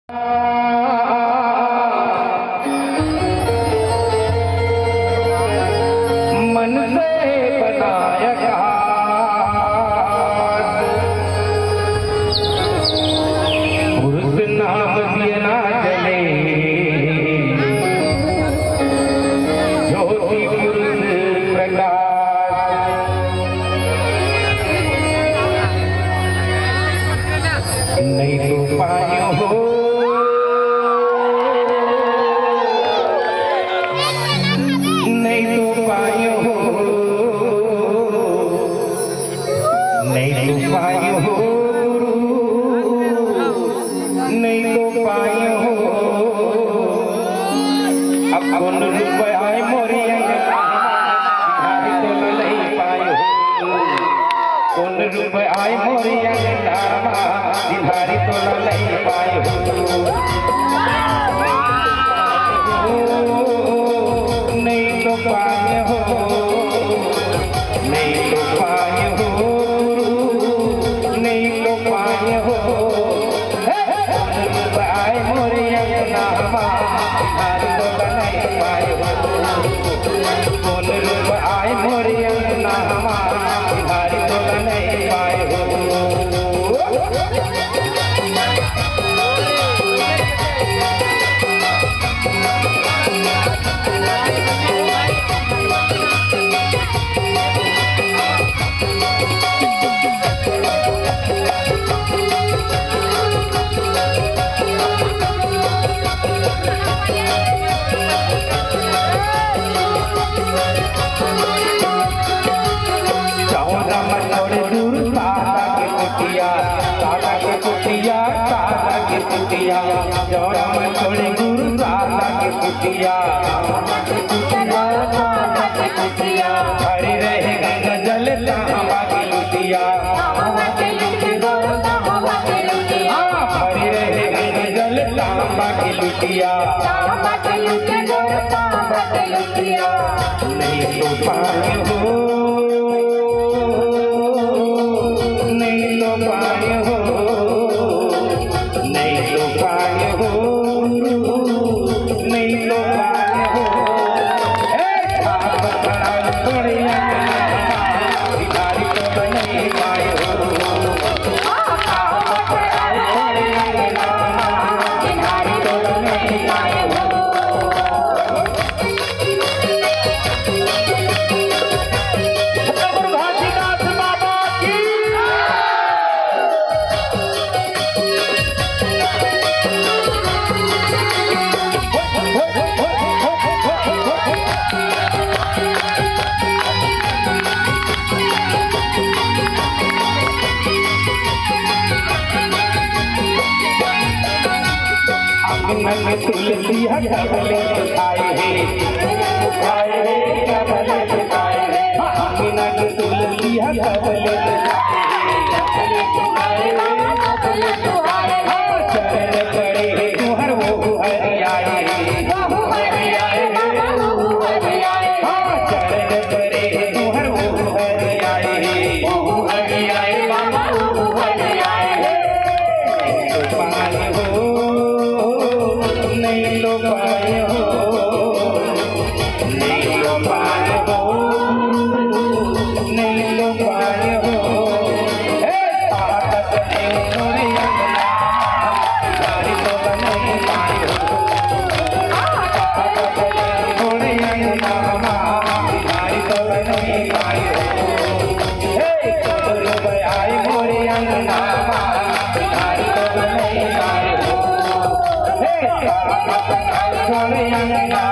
मन से बनाया पुरुष नाम दिए ना जले ज्योति पुरुष प्रकाश नहीं तो पायो हो नहीं तो पायो हो नहीं तो पायो हो नहीं तो पायो हो अब कौन रुपए आए मोरी अंगनारी तो नहीं पायो कौन रुपए आए मोरी अंगनारी तो नहीं पायो नहीं तो पायो हो नहीं तो पायो हो नहीं तो पायो हो आए मोरे अंगनारी तो नहीं पायो कौन रूप आए मोरे अंगनारी तो नहीं पायो जौरा में छोड़े गुरु राधा के कुटिया हरी रहे गंगा जल तांबा की लुटिया हरी रहे गंगा जल तांबा की लुटिया नहीं तो पानी हो नहीं तो पानी हो नहीं तो पाए हो नहीं तो पाए हो थोड़ी भिखारी तो नहीं पाए हो भिखारी तो नहीं पाए हो नंगे तुलसी हटले आए हैं नंगे तुलसी हटले चरण करे तुहर वो हरियाए चरण करे तुहर वो हरियाए नहीं लो पाए हो नहीं लो पाए हो नहीं लो पाए हो ताकत है थोड़ी अंगनारी तो नहीं पाए हो ताकत है थोड़ी अंगनारी तो नहीं पाए हो रुपए आए मोरे अंगनारी तो नहीं पाए हो छोड़े अंगना